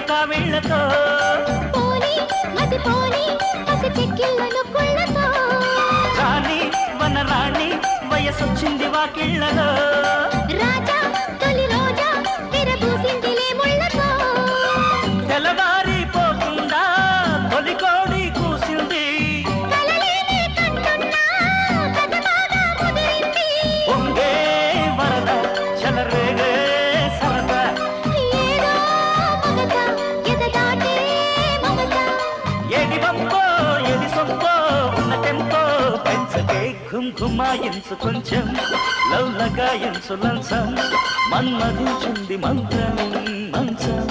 కావిళ్లతో రాణి వనరాణి వయసొచ్చింది వాకిళ్లలో తెల్లవారిపోకుండా తొలికోడి కూసింది పొంగే వరద చలరేగే సరదా ఏది వంపో ఏది సొంపో ఉన్న టెంపో పెంచకే ఘుమాయించు కొంచెం లవ్ లగాయించు లంచం మన్మధించింది మంత్రం మంచం